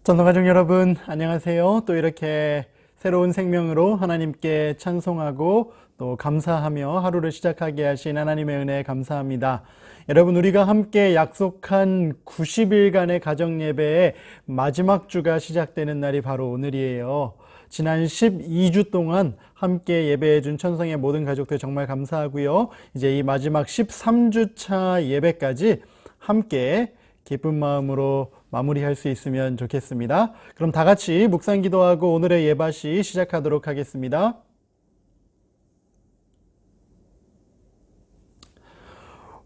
전도가족 여러분, 안녕하세요. 또 이렇게 새로운 생명으로 하나님께 찬송하고 또 감사하며 하루를 시작하게 하신 하나님의 은혜에 감사합니다. 여러분, 우리가 함께 약속한 90일간의 가정예배의 마지막 주가 시작되는 날이 바로 오늘이에요. 지난 12주 동안 함께 예배해준 천성의 모든 가족들 정말 감사하고요. 이제 이 마지막 13주차 예배까지 함께 기쁜 마음으로 마무리할 수 있으면 좋겠습니다. 그럼 다 같이 묵상 기도하고 오늘의 예배시 시작하도록 하겠습니다.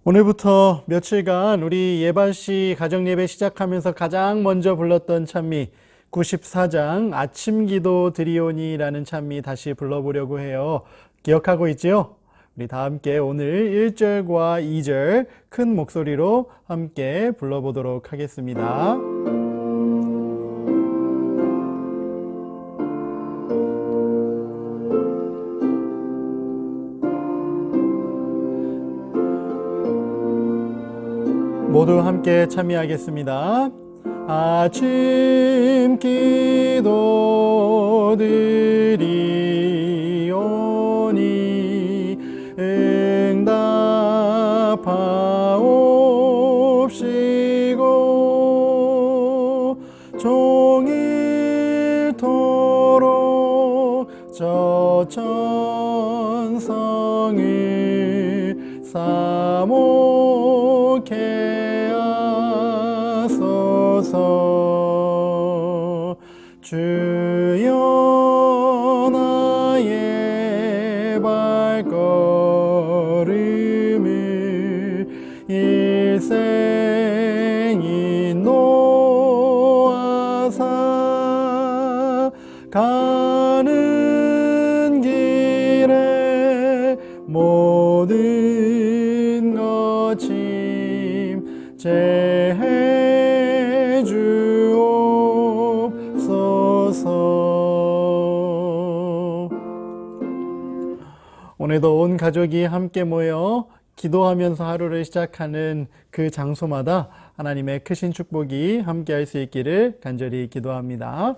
오늘부터 며칠간 우리 예배시 가정예배 시작하면서 가장 먼저 불렀던 찬미 94장 아침 기도 드리오니라는 찬미 다시 불러보려고 해요. 기억하고 있지요? 우리 다 함께 오늘 1절과 2절 큰 목소리로 함께 불러보도록 하겠습니다. 모두 함께 참여하겠습니다. 아침 기도 드리오니 응답하옵시고 종일토록 저 천성을 사모케 하소서. 주여 나의 발걸음을 일생 인도하사 가는 길에 모든 것 침체해 주옵소서. 오늘도 온 가족이 함께 모여 기도하면서 하루를 시작하는 그 장소마다 하나님의 크신 축복이 함께 할 수 있기를 간절히 기도합니다.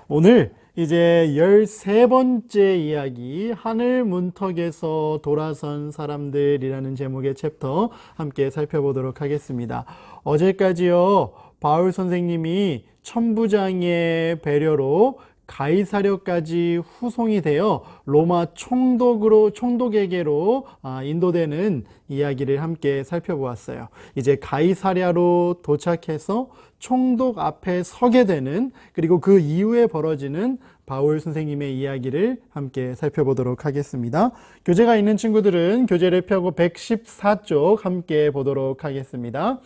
오늘 이제 13번째 이야기, 하늘 문턱에서 돌아선 사람들이라는 제목의 챕터 함께 살펴보도록 하겠습니다. 어제까지요, 바울 선생님이 천부장의 배려로 가이사랴까지 후송이 되어 로마 총독에게로 인도되는 이야기를 함께 살펴보았어요. 이제 가이사랴로 도착해서 총독 앞에 서게 되는, 그리고 그 이후에 벌어지는 바울 선생님의 이야기를 함께 살펴보도록 하겠습니다. 교재가 있는 친구들은 교재를 펴고 114쪽 함께 보도록 하겠습니다.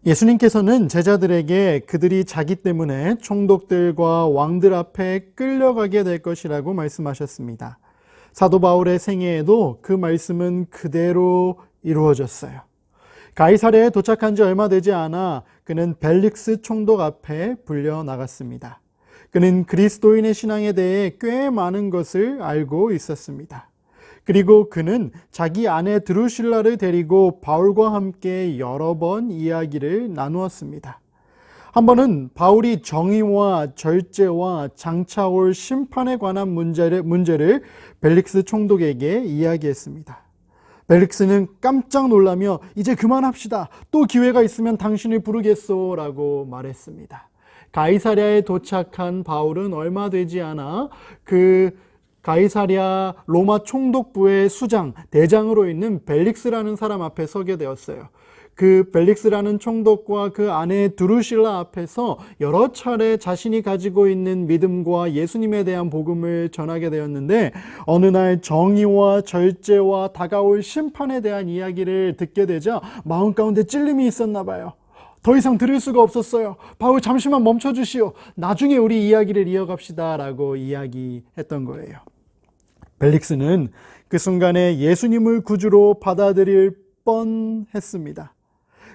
예수님께서는 제자들에게 그들이 자기 때문에 총독들과 왕들 앞에 끌려가게 될 것이라고 말씀하셨습니다. 사도 바울의 생애에도 그 말씀은 그대로 이루어졌어요. 가이사랴에 도착한 지 얼마 되지 않아 그는 벨릭스 총독 앞에 불려 나갔습니다. 그는 그리스도인의 신앙에 대해 꽤 많은 것을 알고 있었습니다. 그리고 그는 자기 아내 드루실라를 데리고 바울과 함께 여러 번 이야기를 나누었습니다. 한 번은 바울이 정의와 절제와 장차 올 심판에 관한 문제를 벨릭스 총독에게 이야기했습니다. 벨릭스는 깜짝 놀라며 이제 그만합시다. 또 기회가 있으면 당신을 부르겠소 라고 말했습니다. 가이사랴에 도착한 바울은 얼마 되지 않아 가이사랴 로마 총독부의 수장, 대장으로 있는 벨릭스라는 사람 앞에 서게 되었어요. 그 벨릭스라는 총독과 그 아내 드루실라 앞에서 여러 차례 자신이 가지고 있는 믿음과 예수님에 대한 복음을 전하게 되었는데, 어느 날 정의와 절제와 다가올 심판에 대한 이야기를 듣게 되자 마음 가운데 찔림이 있었나 봐요. 더 이상 들을 수가 없었어요. 바울 잠시만 멈춰주시오. 나중에 우리 이야기를 이어갑시다 라고 이야기했던 거예요. 벨릭스는 그 순간에 예수님을 구주로 받아들일 뻔했습니다.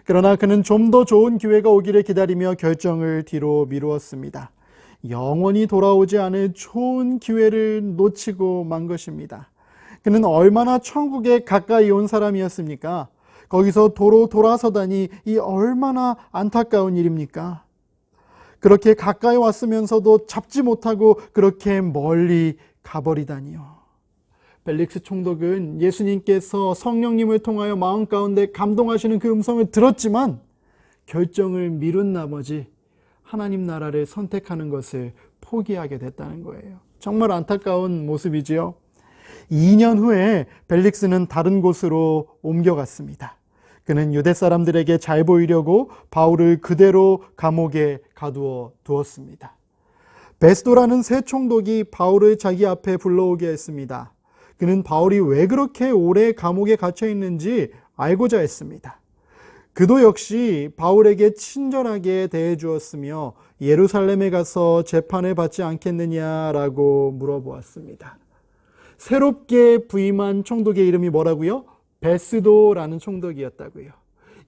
그러나 그는 좀 더 좋은 기회가 오기를 기다리며 결정을 뒤로 미루었습니다. 영원히 돌아오지 않을 좋은 기회를 놓치고 만 것입니다. 그는 얼마나 천국에 가까이 온 사람이었습니까? 거기서 도로 돌아서다니 이 얼마나 안타까운 일입니까? 그렇게 가까이 왔으면서도 잡지 못하고 그렇게 멀리 가버리다니요. 벨릭스 총독은 예수님께서 성령님을 통하여 마음 가운데 감동하시는 그 음성을 들었지만 결정을 미룬 나머지 하나님 나라를 선택하는 것을 포기하게 됐다는 거예요. 정말 안타까운 모습이지요. 2년 후에 벨릭스는 다른 곳으로 옮겨갔습니다. 그는 유대 사람들에게 잘 보이려고 바울을 그대로 감옥에 가두어 두었습니다. 베스도라는 새 총독이 바울을 자기 앞에 불러오게 했습니다. 그는 바울이 왜 그렇게 오래 감옥에 갇혀 있는지 알고자 했습니다. 그도 역시 바울에게 친절하게 대해 주었으며 예루살렘에 가서 재판을 받지 않겠느냐라고 물어보았습니다. 새롭게 부임한 총독의 이름이 뭐라고요? 베스도라는 총독이었다고요.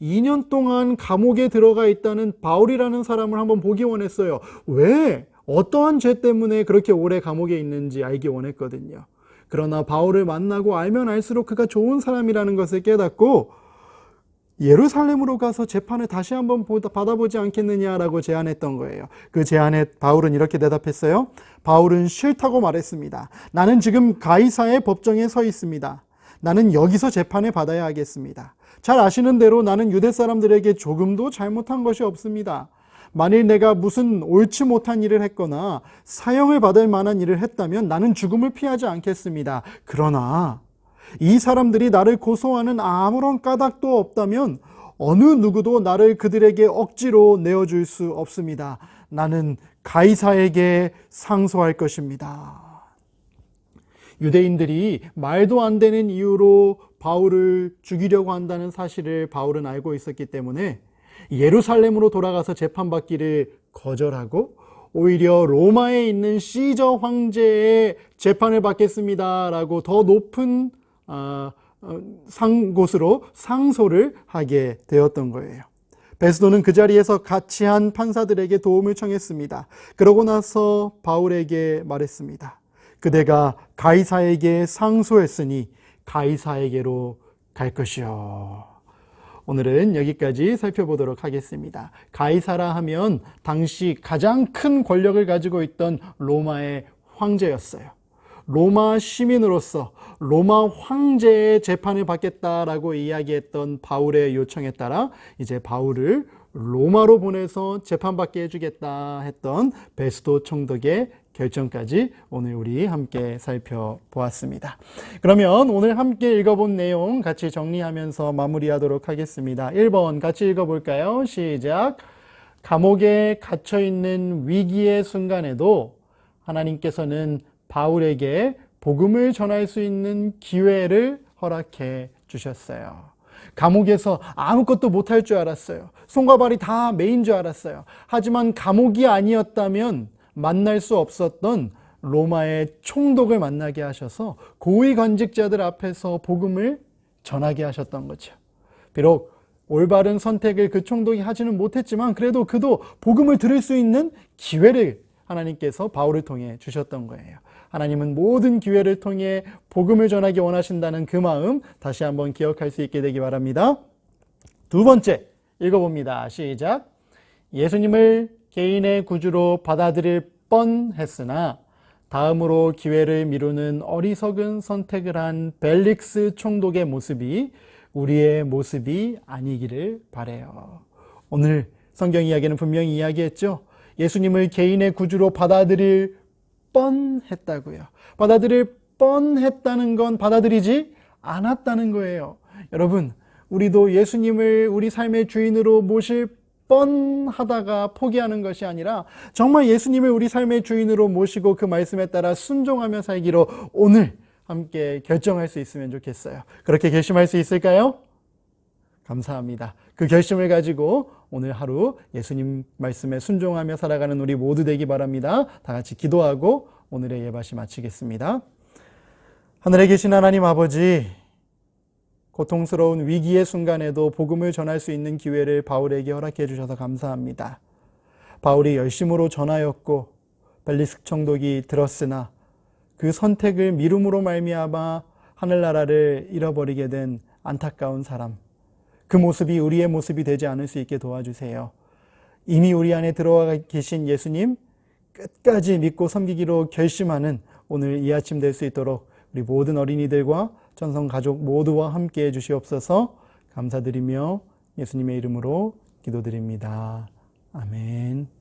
2년 동안 감옥에 들어가 있다는 바울이라는 사람을 한번 보기 원했어요. 왜? 어떠한 죄 때문에 그렇게 오래 감옥에 있는지 알기 원했거든요. 그러나 바울을 만나고 알면 알수록 그가 좋은 사람이라는 것을 깨닫고 예루살렘으로 가서 재판을 다시 한번 받아보지 않겠느냐라고 제안했던 거예요. 그 제안에 바울은 이렇게 대답했어요. 바울은 싫다고 말했습니다. 나는 지금 가이사의 법정에 서 있습니다. 나는 여기서 재판을 받아야 하겠습니다. 잘 아시는 대로 나는 유대 사람들에게 조금도 잘못한 것이 없습니다. 만일 내가 무슨 옳지 못한 일을 했거나 사형을 받을 만한 일을 했다면 나는 죽음을 피하지 않겠습니다. 그러나 이 사람들이 나를 고소하는 아무런 까닭도 없다면 어느 누구도 나를 그들에게 억지로 내어줄 수 없습니다. 나는 가이사에게 상소할 것입니다. 유대인들이 말도 안 되는 이유로 바울을 죽이려고 한다는 사실을 바울은 알고 있었기 때문에 예루살렘으로 돌아가서 재판받기를 거절하고 오히려 로마에 있는 시저 황제의 재판을 받겠습니다라고 더 높은 곳으로 상소를 하게 되었던 거예요. 베스도는 그 자리에서 같이 한 판사들에게 도움을 청했습니다. 그러고 나서 바울에게 말했습니다. 그대가 가이사에게 상소했으니 가이사에게로 갈 것이요. 오늘은 여기까지 살펴보도록 하겠습니다. 가이사라 하면 당시 가장 큰 권력을 가지고 있던 로마의 황제였어요. 로마 시민으로서 로마 황제의 재판을 받겠다라고 이야기했던 바울의 요청에 따라 이제 바울을 로마로 보내서 재판받게 해주겠다 했던 베스도 총독의 결정까지 오늘 우리 함께 살펴보았습니다. 그러면 오늘 함께 읽어본 내용 같이 정리하면서 마무리하도록 하겠습니다. 1번 같이 읽어볼까요? 시작. 감옥에 갇혀있는 위기의 순간에도 하나님께서는 바울에게 복음을 전할 수 있는 기회를 허락해 주셨어요. 감옥에서 아무것도 못할 줄 알았어요. 손과 발이 다 메인 줄 알았어요. 하지만 감옥이 아니었다면 만날 수 없었던 로마의 총독을 만나게 하셔서 고위 관직자들 앞에서 복음을 전하게 하셨던 거죠. 비록 올바른 선택을 그 총독이 하지는 못했지만 그래도 그도 복음을 들을 수 있는 기회를 하나님께서 바울을 통해 주셨던 거예요. 하나님은 모든 기회를 통해 복음을 전하기 원하신다는 그 마음 다시 한번 기억할 수 있게 되기 바랍니다. 두 번째 읽어봅니다. 시작. 예수님을 개인의 구주로 받아들일 뻔했으나 다음으로 기회를 미루는 어리석은 선택을 한 벨릭스 총독의 모습이 우리의 모습이 아니기를 바라요. 오늘 성경 이야기는 분명히 이야기했죠. 예수님을 개인의 구주로 받아들일 뻔했다고요. 받아들일 뻔했다는 건 받아들이지 않았다는 거예요. 여러분, 우리도 예수님을 우리 삶의 주인으로 모실 뻔하다가 포기하는 것이 아니라 정말 예수님을 우리 삶의 주인으로 모시고 그 말씀에 따라 순종하며 살기로 오늘 함께 결정할 수 있으면 좋겠어요. 그렇게 결심할 수 있을까요? 감사합니다. 그 결심을 가지고 오늘 하루 예수님 말씀에 순종하며 살아가는 우리 모두 되기 바랍니다. 다 같이 기도하고 오늘의 예배시 마치겠습니다. 하늘에 계신 하나님 아버지, 고통스러운 위기의 순간에도 복음을 전할 수 있는 기회를 바울에게 허락해 주셔서 감사합니다. 바울이 열심으로 전하였고 벨릭스 총독이 들었으나 그 선택을 미룸으로 말미암아 하늘나라를 잃어버리게 된 안타까운 사람, 그 모습이 우리의 모습이 되지 않을 수 있게 도와주세요. 이미 우리 안에 들어와 계신 예수님 끝까지 믿고 섬기기로 결심하는 오늘 이 아침 될 수 있도록 우리 모든 어린이들과 전성 가족 모두와 함께 해 주시옵소서. 감사드리며 예수님의 이름으로 기도드립니다. 아멘.